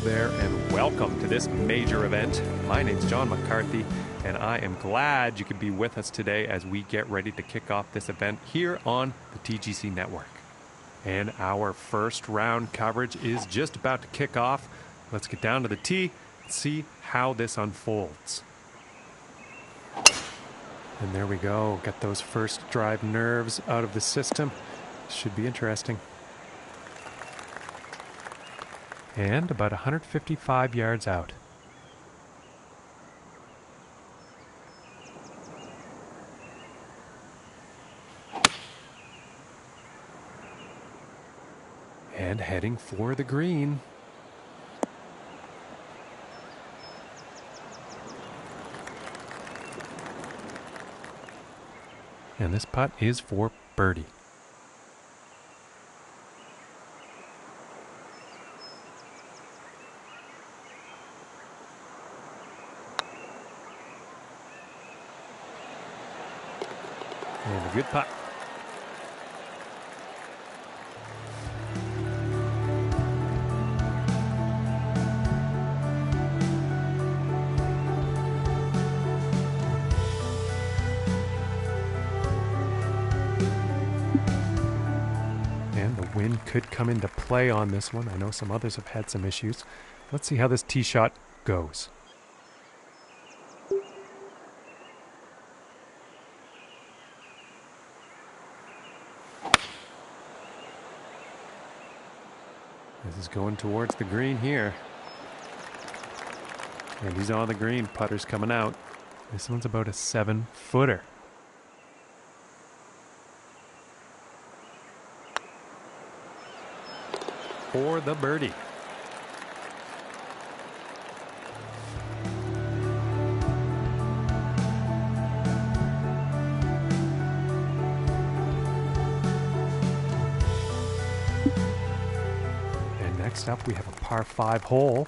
there, and welcome to this major event. My name's John McCarthy, and I am glad you could be with us today as we get ready to kick off this event here on the TGC network. And our first round coverage is just about to kick off. Let's get down to the tee and see how this unfolds. And there we go. Got those first drive nerves out of the system. Should be interesting. And about 155 yards out. And heading for the green. And this putt is for birdie. And a good putt. And the wind could come into play on this one. I know some others have had some issues. Let's see how this tee shot goes. This is going towards the green here. And he's on the green. Putter's coming out. This one's about a 7-footer. For the birdie. And next up we have a par 5 hole.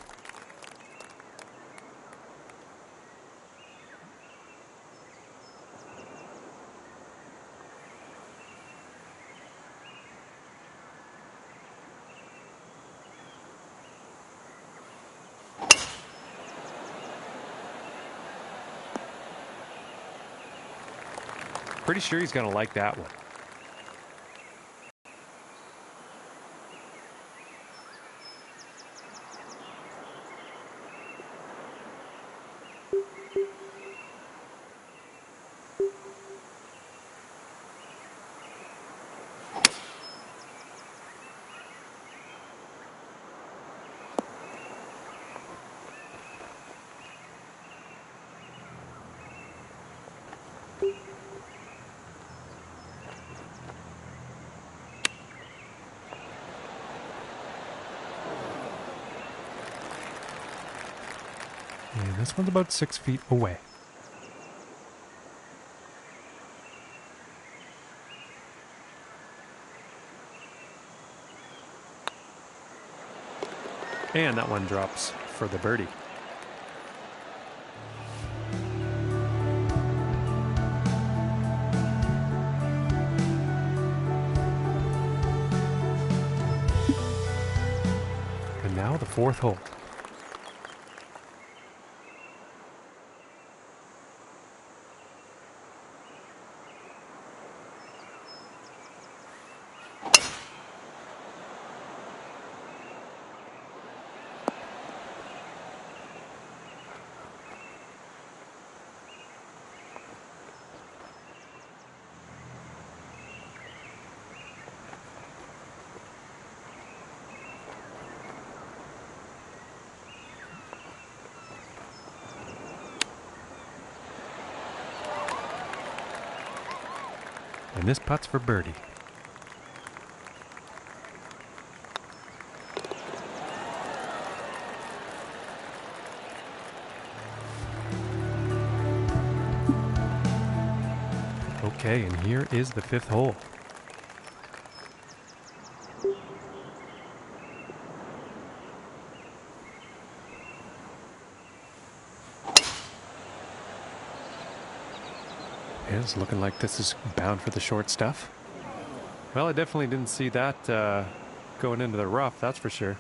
Pretty sure he's going to like that one. And this one's about 6 feet away. And that one drops for the birdie. And now the 4th hole. And this putt's for birdie. Okay, and here is the 5th hole. It's looking like this is bound for the short stuff. Well, I definitely didn't see that going into the rough, that's for sure.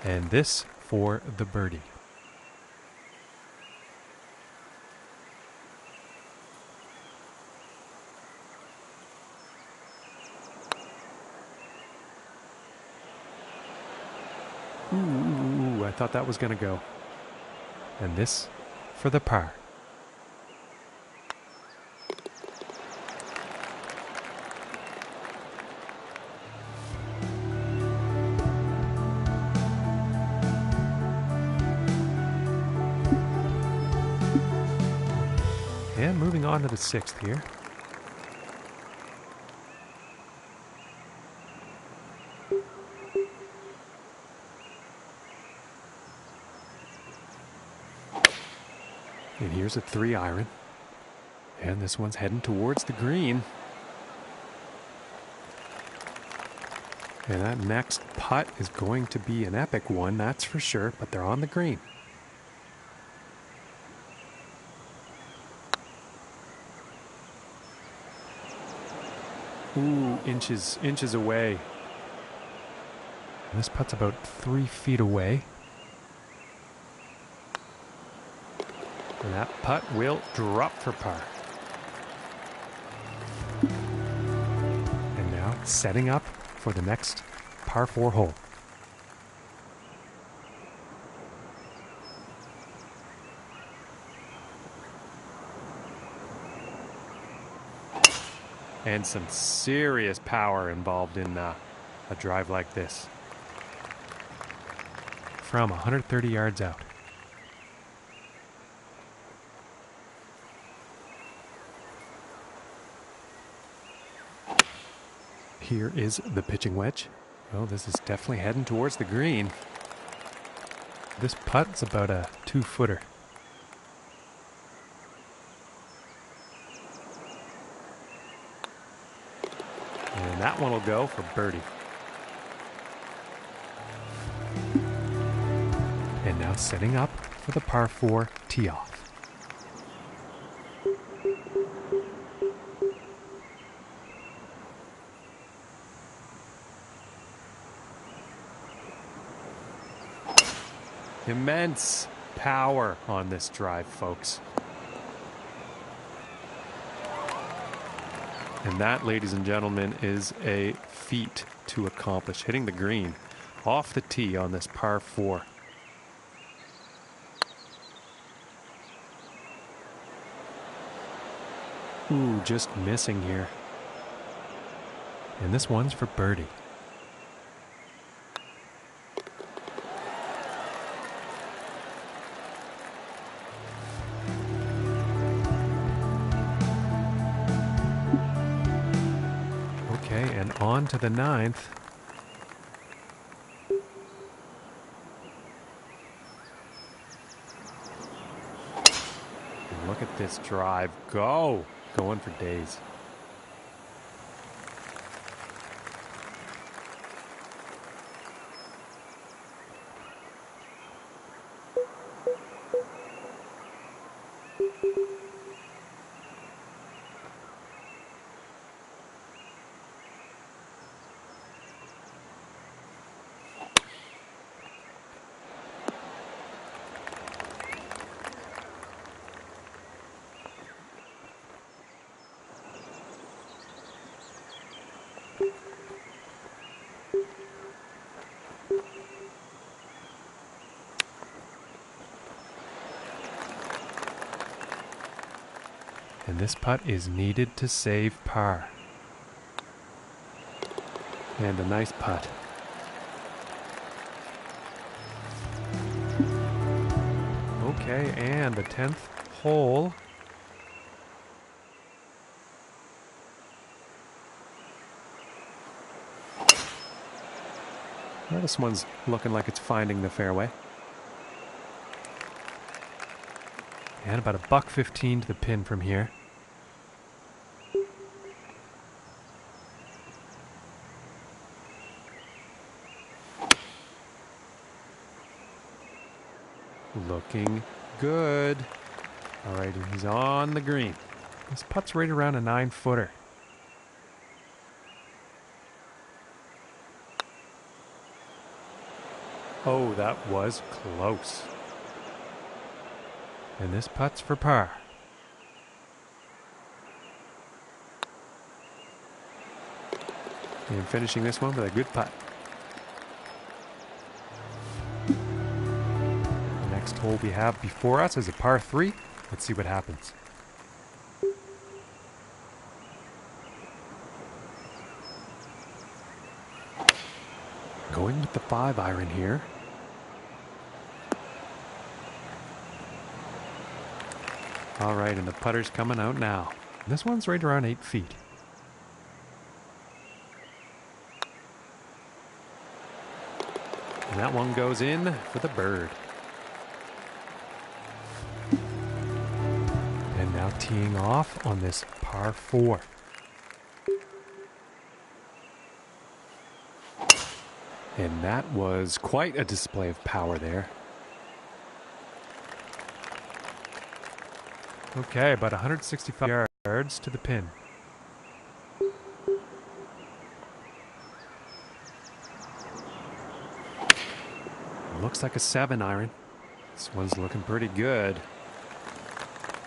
And this for the birdie. Ooh, I thought that was going to go. And this for the par. And moving on to the 6th here. And here's a 3-iron. And this one's heading towards the green. And that next putt is going to be an epic one, that's for sure, but they're on the green. Ooh, inches away. And this putt's about 3 feet away. And that putt will drop for par. And now setting up for the next par 4 hole. And some serious power involved in a drive like this. From 130 yards out. Here is the pitching wedge. Well, this is definitely heading towards the green. This putt's about a 2-footer. And that one will go for birdie. And now setting up for the par 4 tee off. Immense power on this drive, folks. And that, ladies and gentlemen, is a feat to accomplish. Hitting the green off the tee on this par 4. Ooh, just missing here. And this one's for birdie. Okay, and on to the 9th. And look at this drive go. Going for days. And this putt is needed to save par. And a nice putt. Okay, and the 10th hole. Well, this one's looking like it's finding the fairway. And about $1.15 to the pin from here. Looking good. All right, he's on the green. This putt's right around a 9-footer. Oh, that was close. And this putt's for par. And finishing this one with a good putt. The next hole we have before us is a par 3. Let's see what happens. Going with the 5 iron here. All right, and the putter's coming out now. This one's right around 8 feet. And that one goes in for the bird. And now teeing off on this par 4. And that was quite a display of power there. Okay, about 165 yards to the pin. Looks like a 7 iron. This one's looking pretty good.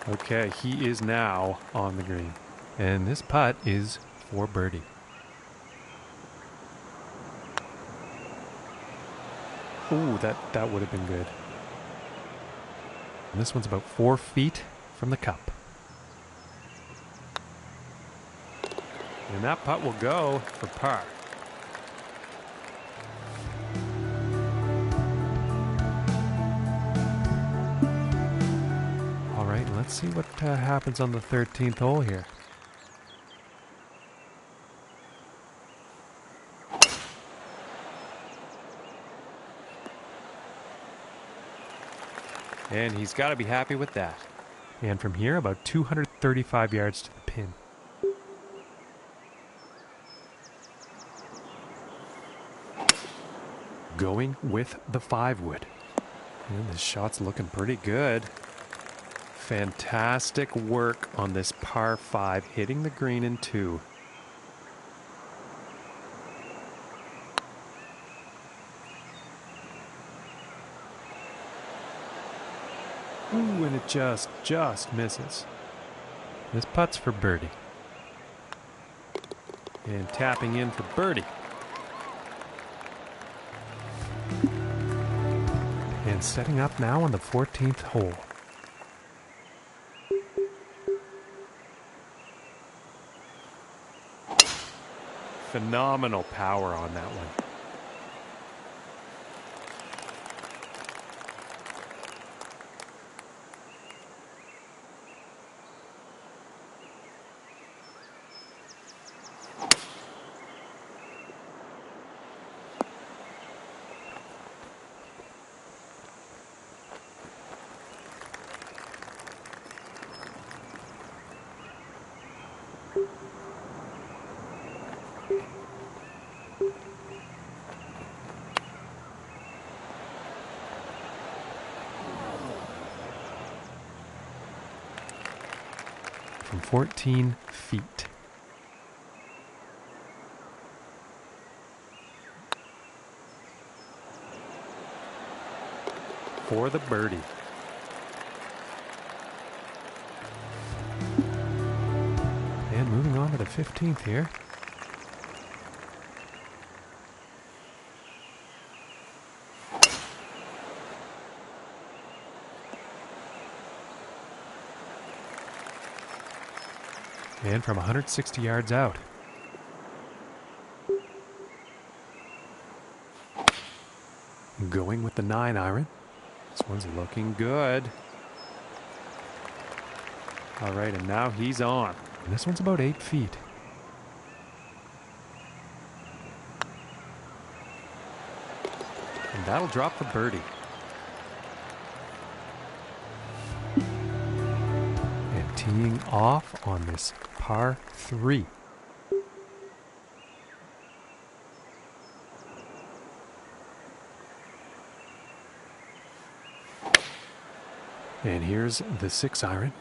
Okay, he is now on the green. And this putt is for birdie. Ooh, that would have been good. And this one's about 4 feet from the cup. And that putt will go for par. All right, let's see what happens on the 13th hole here. And he's got to be happy with that. And from here, about 235 yards to the pin. Going with the 5 wood. And this shot's looking pretty good. Fantastic work on this par 5, hitting the green in 2. Ooh, and it just misses. This putt's for birdie. And tapping in for birdie. And setting up now on the 14th hole. Phenomenal power on that one. From 14 feet. For the birdie. And moving on to the 15th here. And from 160 yards out. Going with the 9 iron. This one's looking good. All right, and now he's on. And this one's about 8 feet. And that'll drop for birdie. And teeing off on this par 3. And here's the 6 iron.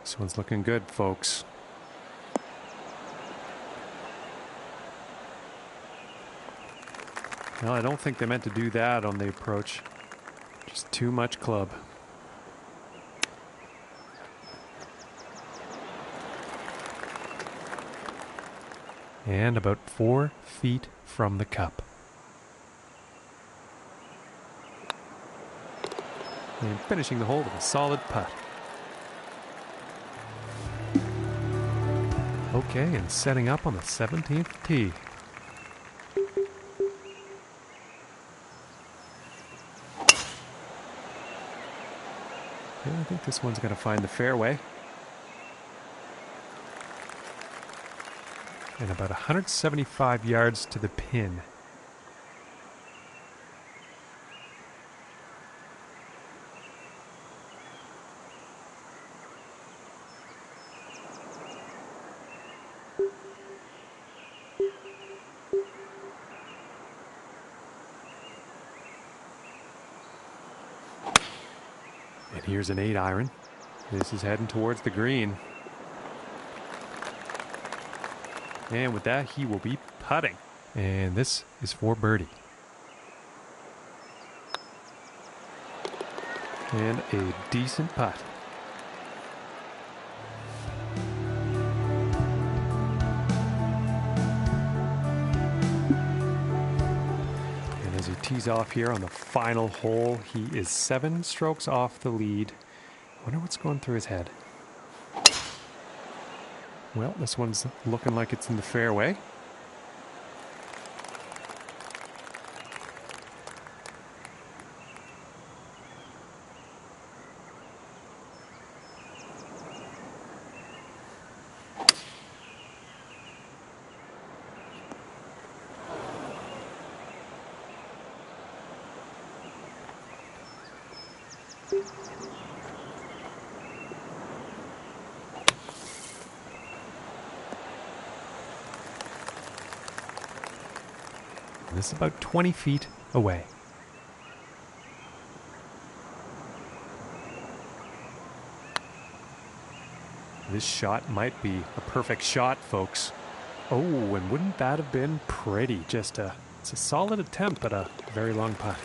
This one's looking good, folks. Well, I don't think they meant to do that on the approach. Just too much club. And about 4 feet from the cup. And finishing the hole with a solid putt. Okay, and setting up on the 17th tee. Yeah, I think this one's going to find the fairway. And about 175 yards to the pin. And here's an 8-iron. This is heading towards the green. And with that, he will be putting. And this is for birdie. And a decent putt. And as he tees off here on the final hole, he is 7 strokes off the lead. I wonder what's going through his head. Well, this one's looking like it's in the fairway. And this is about 20 feet away. This shot might be a perfect shot, folks. Oh, and wouldn't that have been pretty? It's a solid attempt, but a very long putt.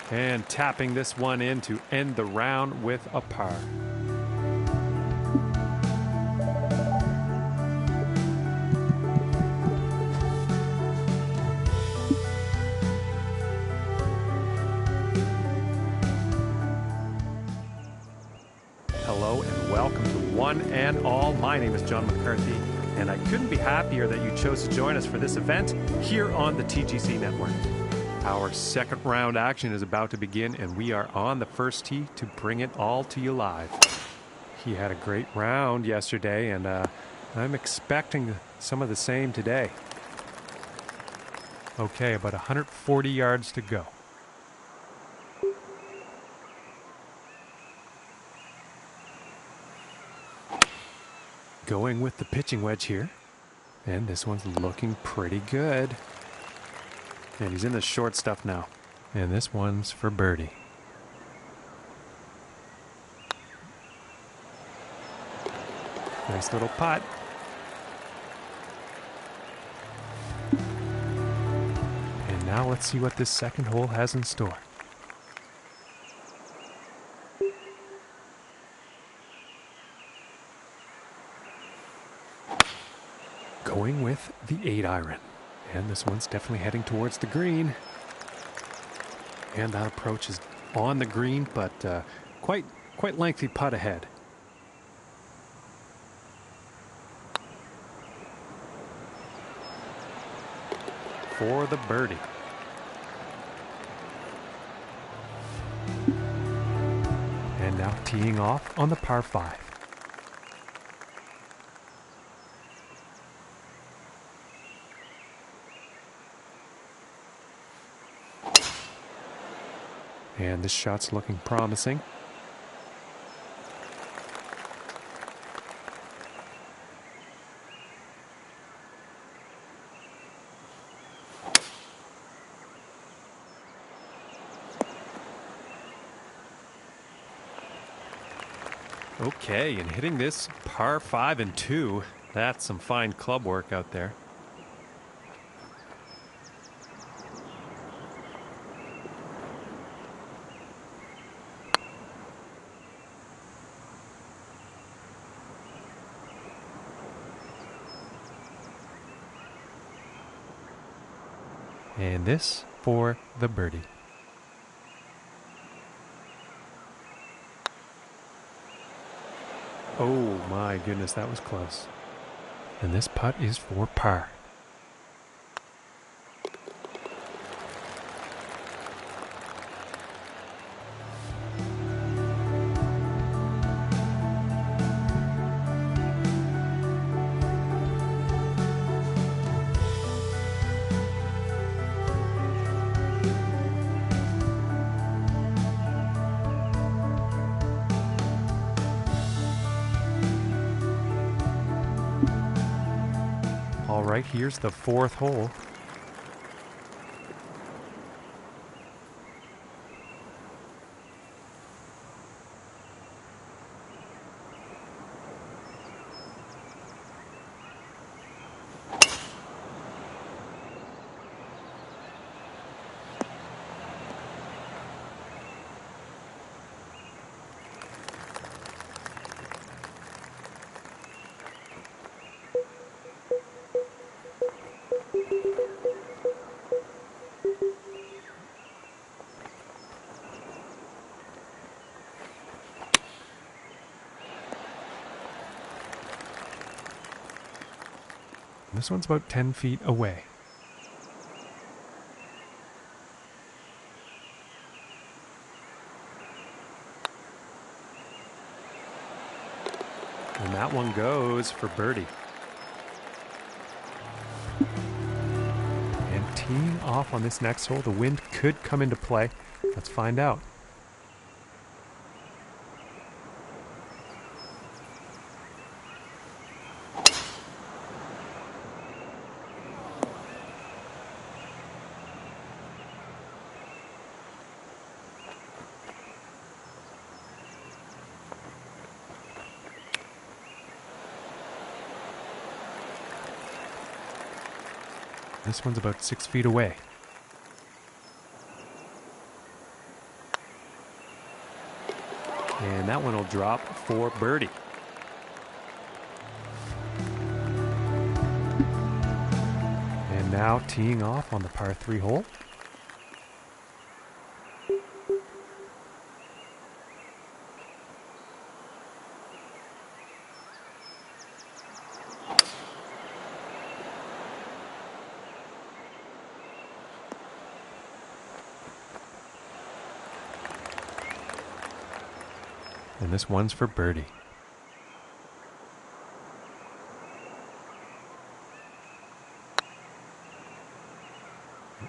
And tapping this one in to end the round with a par. Hello and welcome to One and All. My name is John McCarthy, and I couldn't be happier that you chose to join us for this event here on the TGC network. Our second round action is about to begin, and we are on the first tee to bring it all to you live. He had a great round yesterday, and I'm expecting some of the same today. Okay, about 140 yards to go. Going with the pitching wedge here. And this one's looking pretty good. And he's in the short stuff now. And this one's for birdie. Nice little putt. And now let's see what this second hole has in store. Going with the 8-iron. And this one's definitely heading towards the green. And that approach is on the green, but quite lengthy putt ahead. For the birdie. And now teeing off on the par 5. And this shot's looking promising. Okay, and hitting this par 5 and 2, that's some fine club work out there. And this for the birdie. Oh my goodness, that was close. And this putt is for par. All right, here's the fourth hole. This one's about 10 feet away. And that one goes for birdie. And teeing off on this next hole, the wind could come into play. Let's find out. This one's about 6 feet away. And that one will drop for birdie. And now teeing off on the par 3 hole. And this one's for birdie.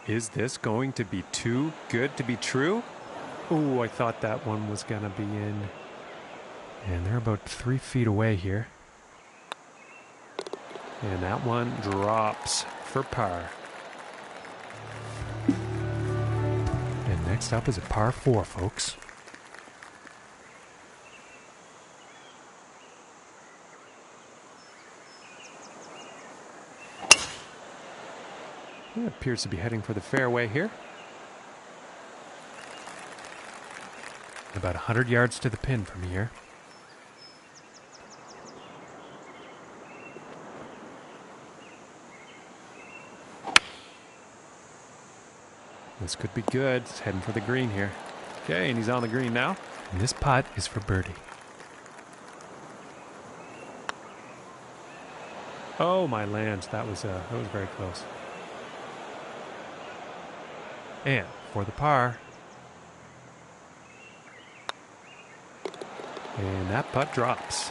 Is this going to be too good to be true? Oh, I thought that one was going to be in. And they're about 3 feet away here. And that one drops for par. And next up is a par 4, folks. It appears to be heading for the fairway here. About 100 yards to the pin from here. This could be good. It's heading for the green here. Okay, and he's on the green now. And this putt is for birdie. Oh my land, that was very close. And for the par. And that putt drops.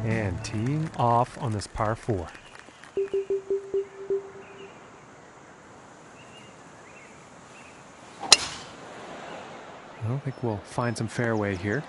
And teeing off on this par 4. I don't think we'll find some fairway here.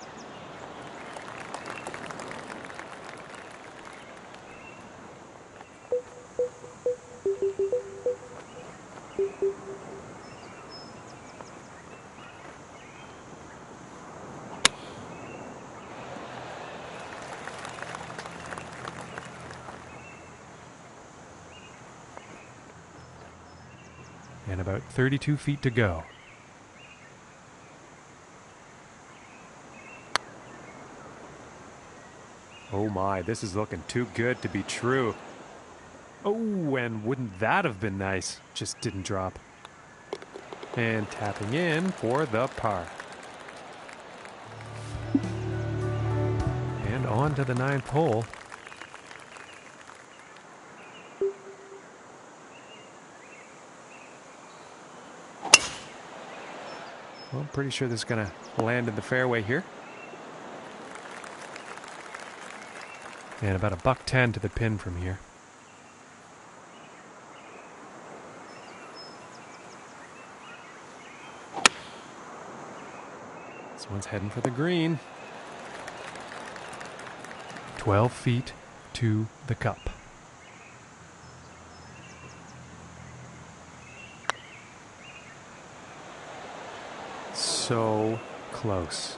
And about 32 feet to go. Oh my, this is looking too good to be true. Oh, and wouldn't that have been nice? Just didn't drop. And tapping in for the par. And on to the 9th hole. Well, I'm pretty sure this is going to land in the fairway here. And about $110 to the pin from here. This one's heading for the green. 12 feet to the cup. So close.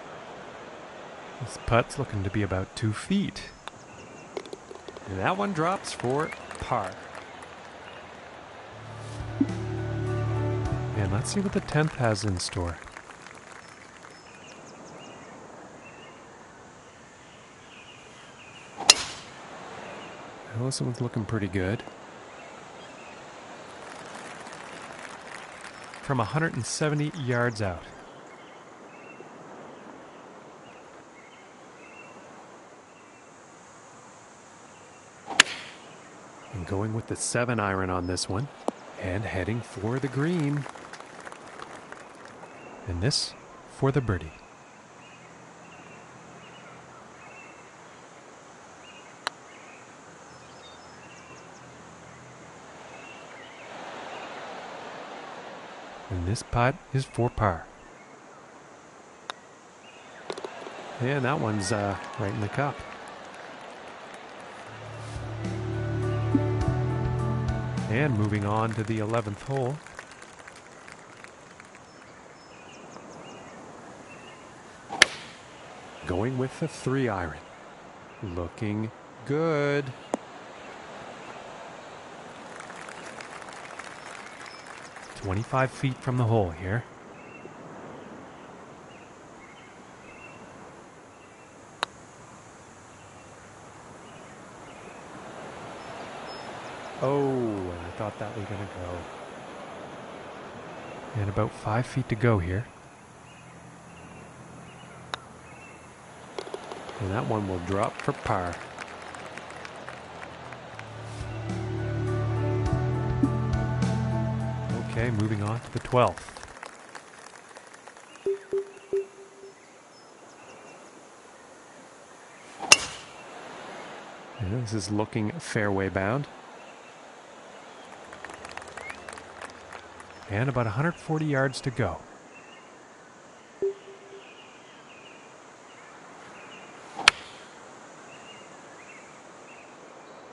This putt's looking to be about 2 feet. And that one drops for par. And let's see what the 10th has in store. Well, this one's looking pretty good. From 170 yards out. And going with the 7-iron on this one. And heading for the green. And this for the birdie. And this putt is for par. And that one's right in the cup. And moving on to the 11th hole. Going with the 3-iron. Looking good. "25 feet from the hole here. Oh, I thought that was going to go. And about 5 feet to go here. And that one will drop for par. Okay, moving on to the 12th. And this is looking fairway bound. And about 140 yards to go.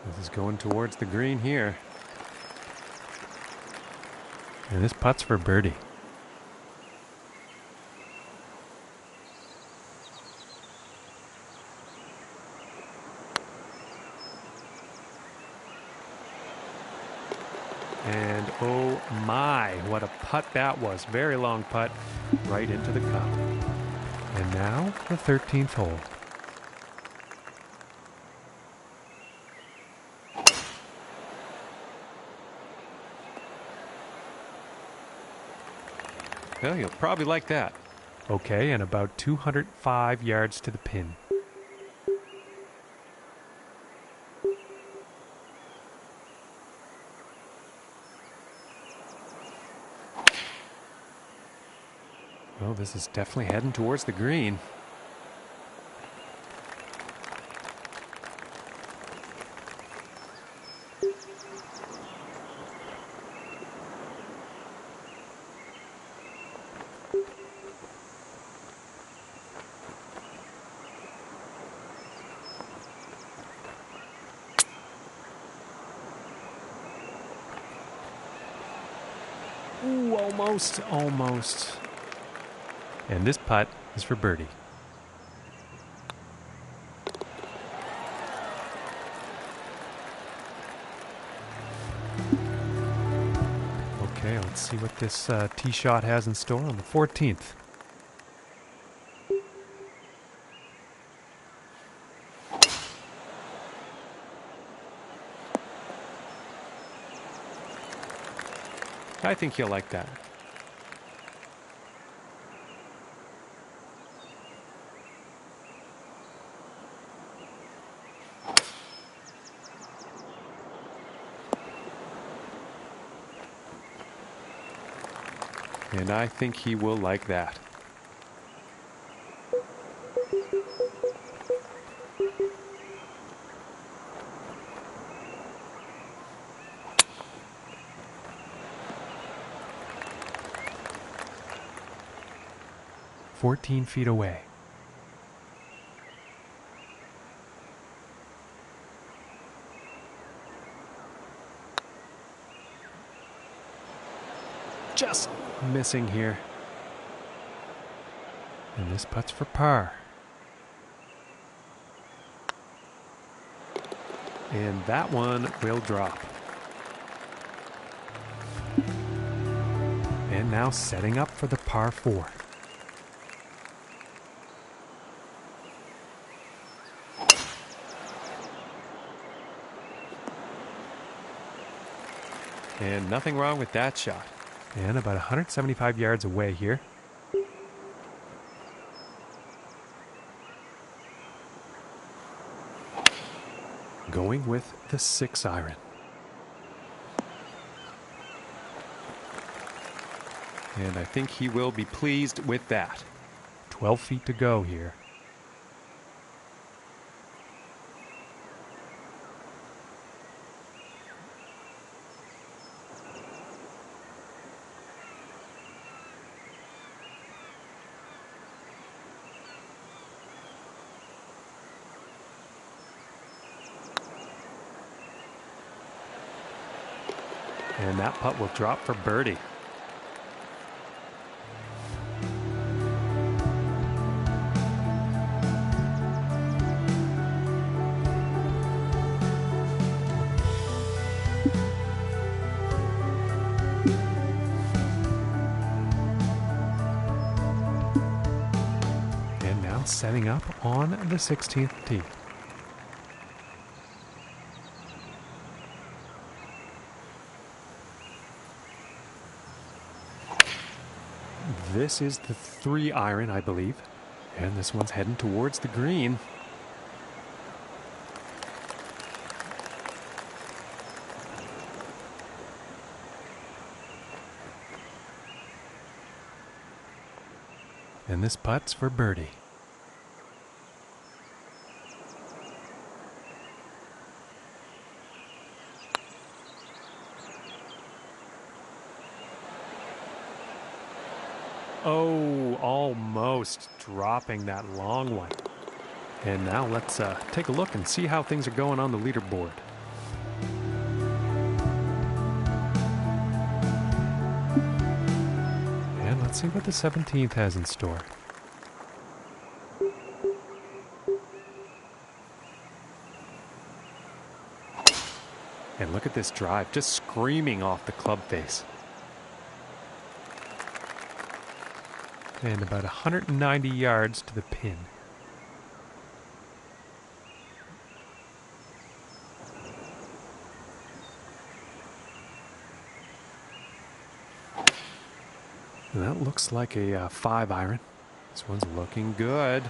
This is going towards the green here. And this putt's for birdie. And oh my, what a putt that was. Very long putt right into the cup. And now the 13th hole. Well, you'll probably like that. Okay, and about 205 yards to the pin. Well, this is definitely heading towards the green. Ooh, almost, almost. And this putt is for birdie. Okay, let's see what this tee shot has in store on the 14th. I think he'll like that. And I think he will like that. "14 feet away. Just missing here. And this putt's for par. And that one will drop. And now setting up for the par 4. And nothing wrong with that shot. And about 175 yards away here. Going with the 6-iron. And I think he will be pleased with that. 12 feet to go here. And that putt will drop for birdie. And now setting up on the 16th tee. This is the 3-iron, I believe. And this one's heading towards the green. And this putt's for birdie. Oh, almost dropping that long one. And now let's take a look and see how things are going on the leaderboard. And let's see what the 17th has in store. And look at this drive, just screaming off the club face. And about 190 yards to the pin. And that looks like a 5-iron. This one's looking good.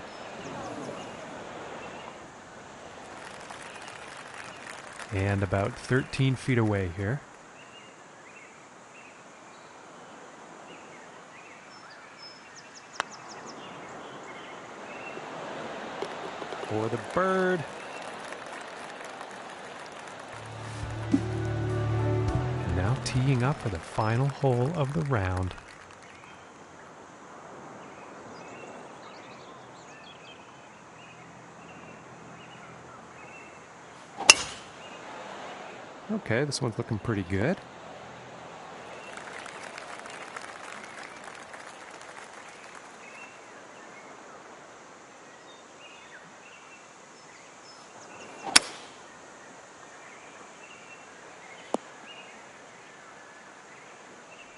And about 13 feet away here. For the bird. And now teeing up for the final hole of the round. Okay, this one's looking pretty good.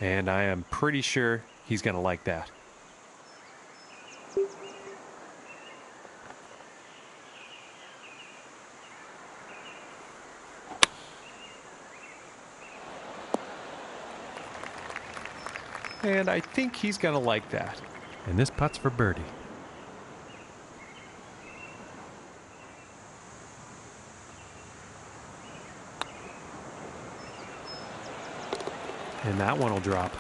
And I am pretty sure he's going to like that. And I think he's going to like that. And this putt's for birdie. And that one will drop.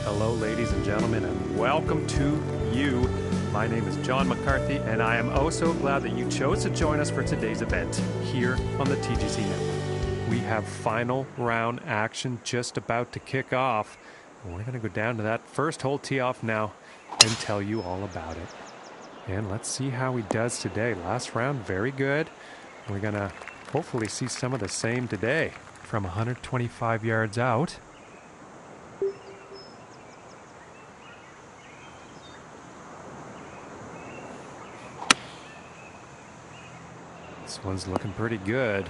Hello, ladies and gentlemen, and welcome to you. My name is John McCarthy, and I am oh so glad that you chose to join us for today's event here on the TGC Network. We have final round action just about to kick off. And we're going to go down to that first hole tee off now and tell you all about it. And let's see how he does today. Last round, very good. We're going to hopefully see some of the same today. From 125 yards out. This one's looking pretty good.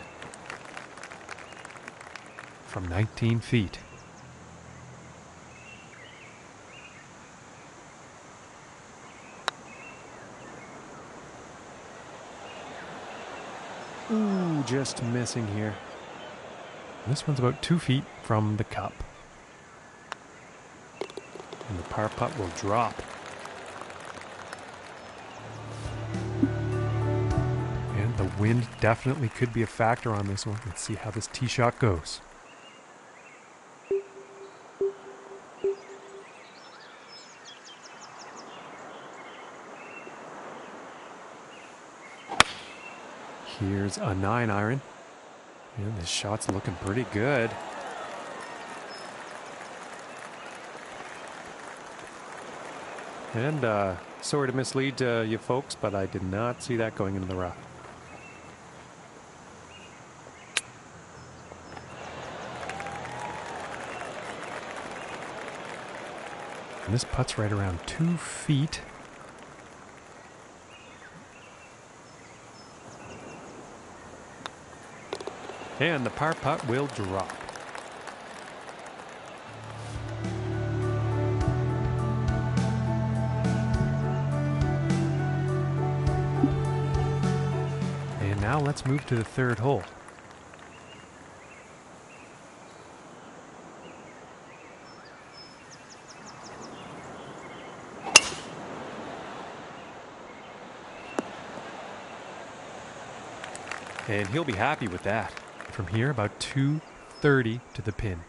From 19 feet. Ooh, just missing here. This one's about 2 feet from the cup. And the par putt will drop. And the wind definitely could be a factor on this one. Let's see how this tee shot goes. Here's a 9-iron. And this shot's looking pretty good. And sorry to mislead you folks, but I did not see that going into the rough. And this putt's right around 2 feet. And the par putt will drop. And now let's move to the third hole. And he'll be happy with that. From here, about 230 to the pin.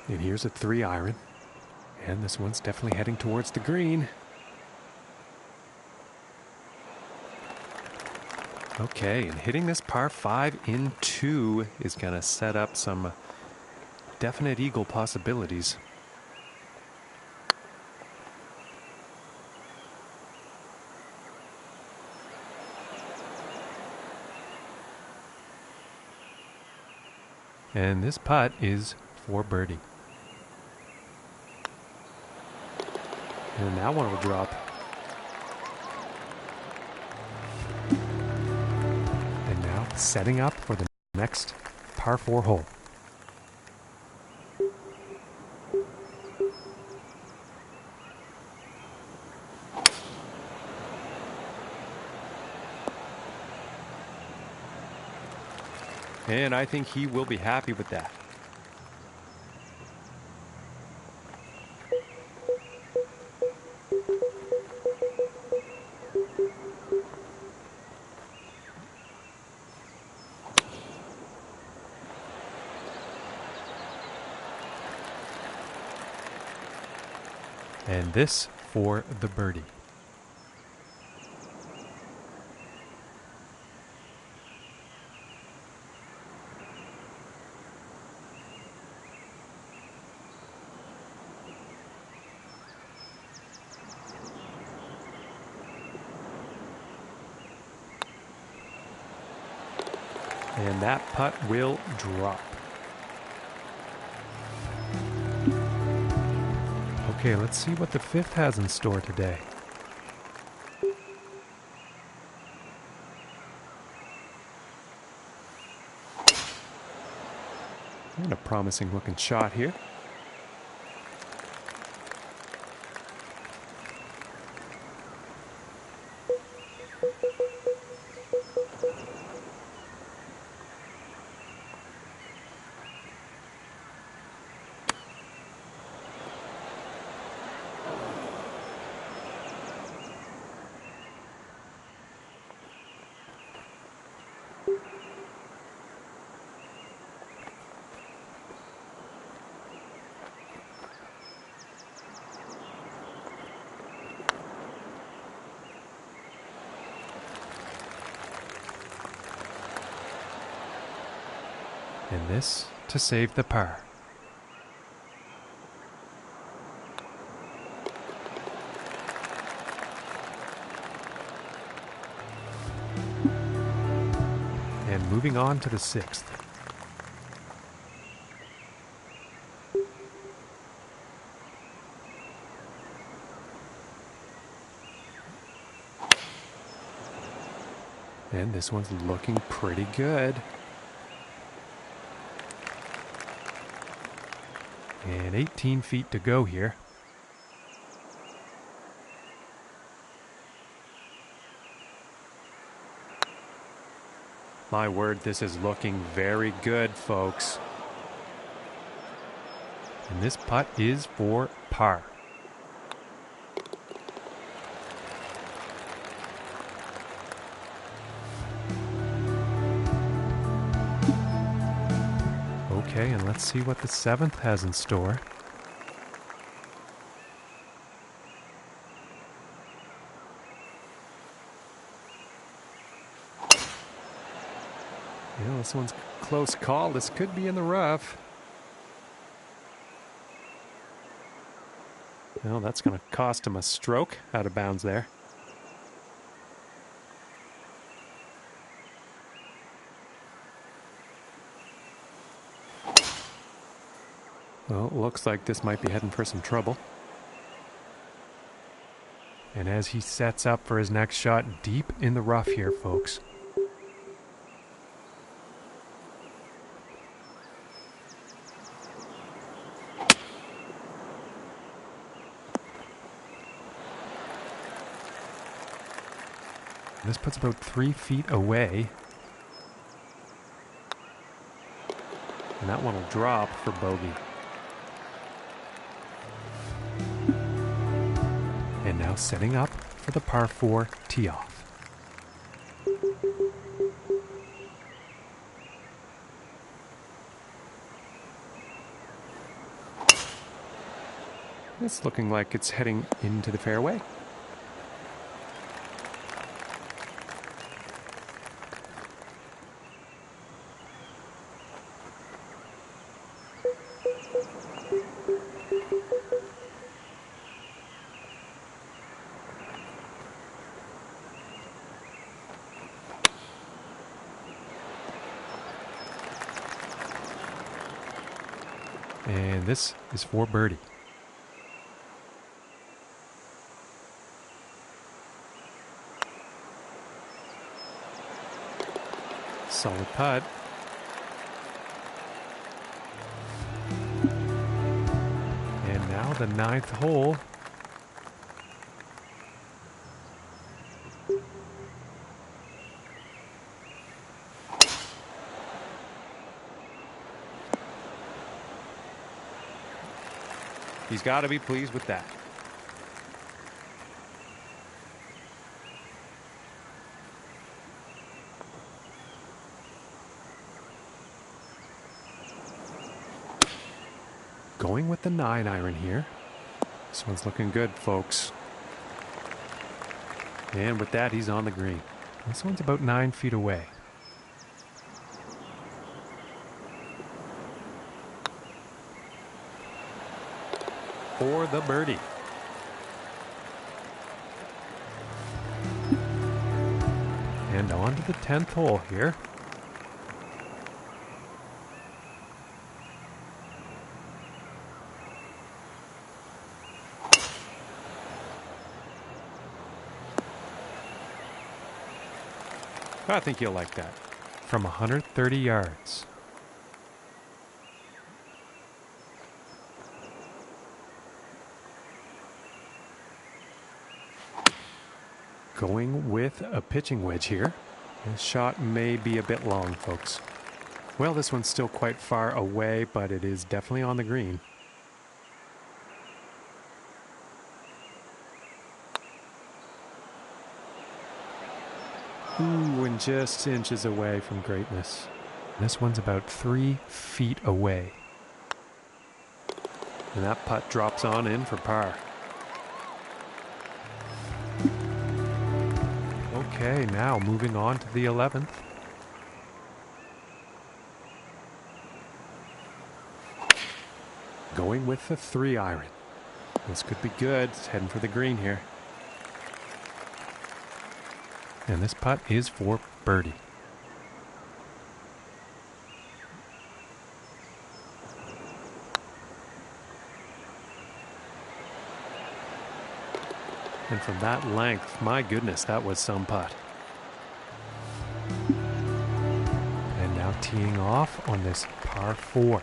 And here's a 3-iron. And this one's definitely heading towards the green. Okay, and hitting this par 5 in 2 is going to set up some definite eagle possibilities. And this putt is for birdie. And that one will drop. And now setting up for the next par 4 hole. And I think he will be happy with that. And this for the birdie. And that putt will drop. Okay, let's see what the fifth has in store today. And a promising looking shot here. And this to save the par. And moving on to the sixth. And this one's looking pretty good. And 18 feet to go here. My word, this is looking very good, folks. And this putt is for par. Okay, and let's see what the seventh has in store. Yeah, this one's a close call. This could be in the rough. Well, that's going to cost him a stroke out of bounds there. Well, looks like this might be heading for some trouble. And as he sets up for his next shot, deep in the rough here, folks. This puts about 3 feet away. And that one will drop for bogey. And now setting up for the par 4 tee off. It's looking like it's heading into the fairway. And this is for birdie. Solid putt. And now the ninth hole. He's got to be pleased with that. Going with the 9-iron here. This one's looking good, folks. And with that, he's on the green. This one's about 9 feet away. For the birdie. And on to the 10th hole here. I think you'll like that. From 130 yards. Going with a pitching wedge here. This shot may be a bit long, folks. Well, this one's still quite far away, but it is definitely on the green. Ooh, and just inches away from greatness. This one's about 3 feet away. And that putt drops on in for par. Okay, now moving on to the 11th. Going with the 3-iron. This could be good. It's heading for the green here. And this putt is for birdie. And from that length, my goodness, that was some putt. And now teeing off on this par 4.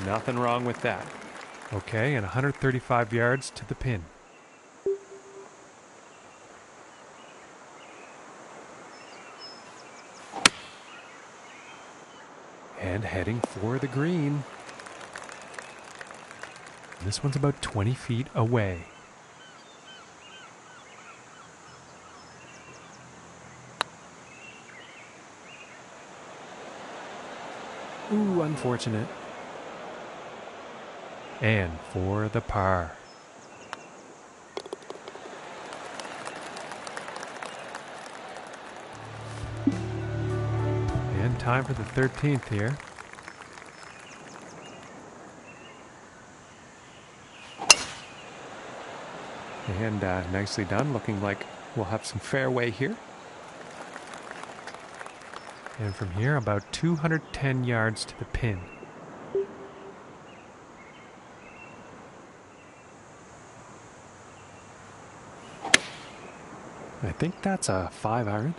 Nothing wrong with that. Okay, and 135 yards to the pin. And heading for the green. This one's about 20 feet away. Ooh, unfortunate. And for the par. And time for the 13th here. And nicely done, looking like we'll have some fairway here. And from here, about 210 yards to the pin. I think that's a 5-iron.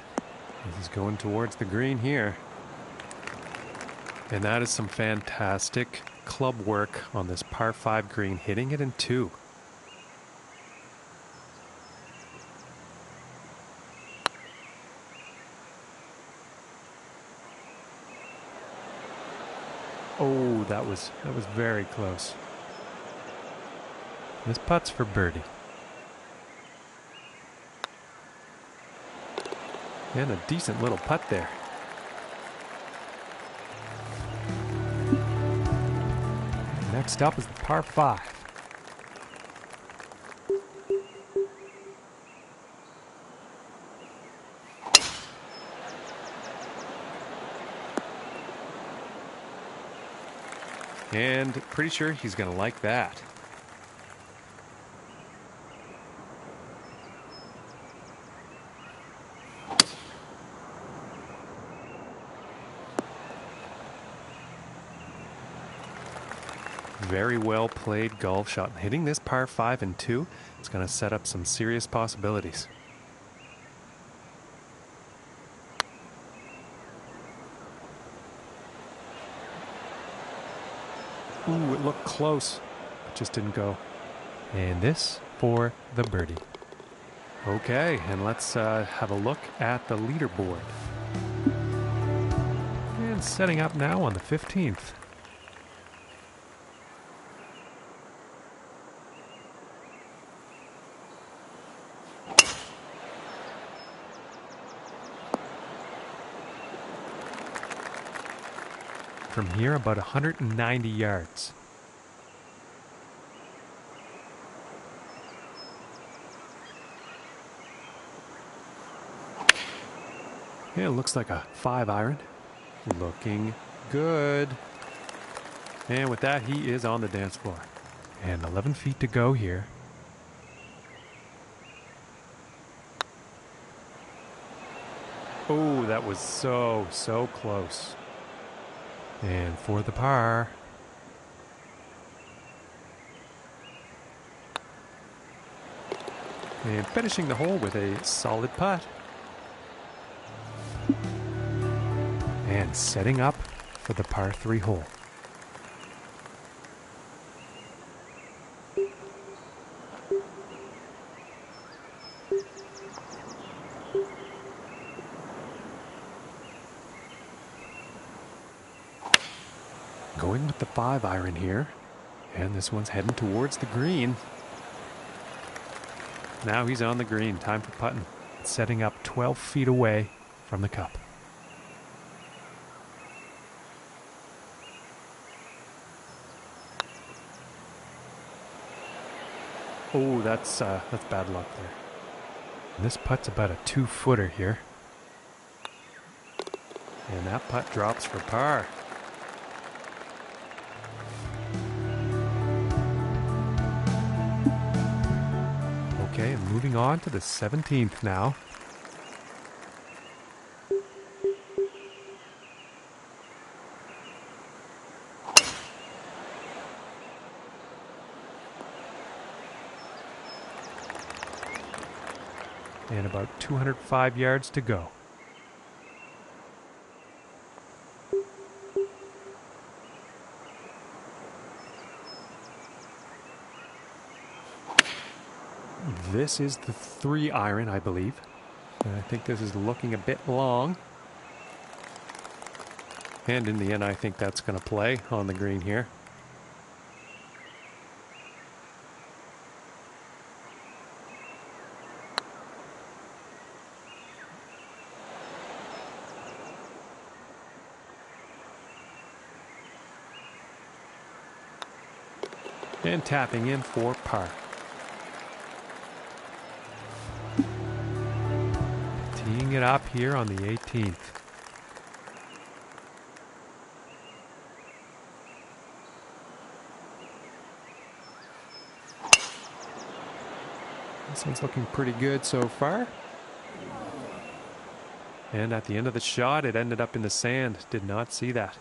This is going towards the green here. And that is some fantastic club work on this par 5 green, hitting it in 2. Oh, that was very close. This putt's for birdie. And a decent little putt there. Next up is the par 5. And pretty sure he's going to like that. Very well played golf shot. Hitting this par 5 in 2, it's going to set up some serious possibilities. Ooh, it looked close, but just didn't go. And this for the birdie. Okay, and let's have a look at the leaderboard. And setting up now on the 15th. From here, about 190 yards. Yeah, it looks like a 5-iron. Looking good. And with that, he is on the dance floor. And 11 feet to go here. Oh, that was so close. And for the par. And finishing the hole with a solid putt. And setting up for the par 3 hole. Going with the 5-iron here. And this one's heading towards the green. Now he's on the green. Time for putting. Setting up 12 feet away from the cup. Oh, that's bad luck there. And this putt's about a 2-footer here. And that putt drops for par. Okay, and moving on to the 17th now. And about 205 yards to go. This is the 3-iron, I believe. And I think this is looking a bit long. And in the end, I think that's going to play on the green here. And tapping in for par. Teeing it up here on the 18th. This one's looking pretty good so far. And at the end of the shot, it ended up in the sand. Did not see that.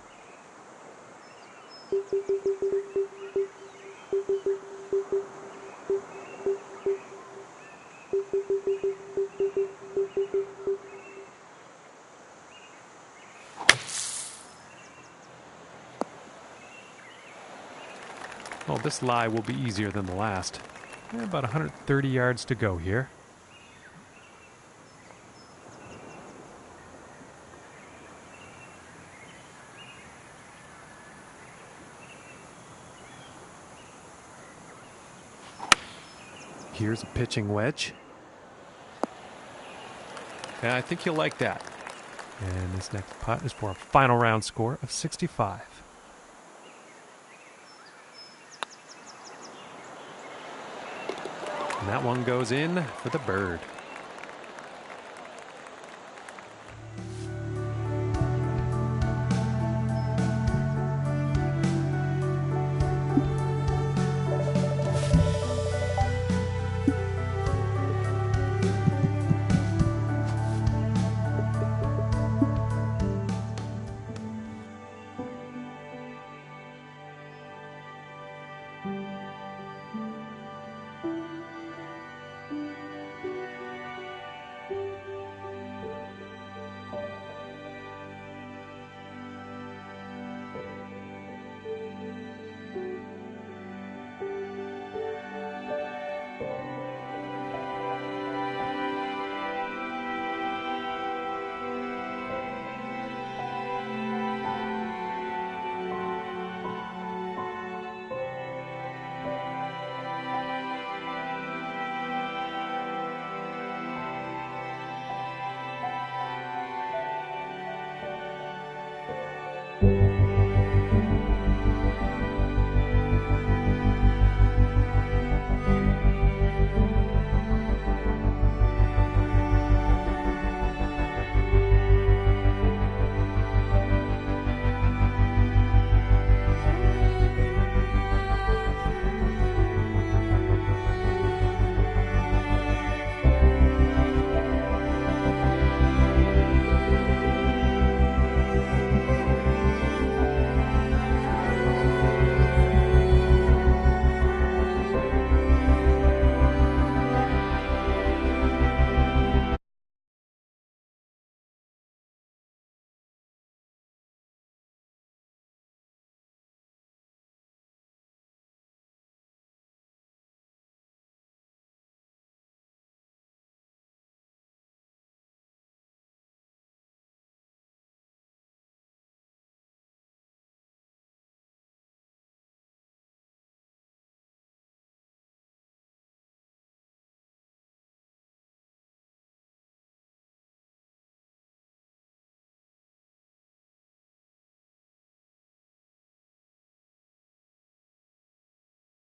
Well, this lie will be easier than the last. About 130 yards to go here. Here's a pitching wedge. And I think you'll like that. And this next putt is for a final round score of 65. And that one goes in for the bird.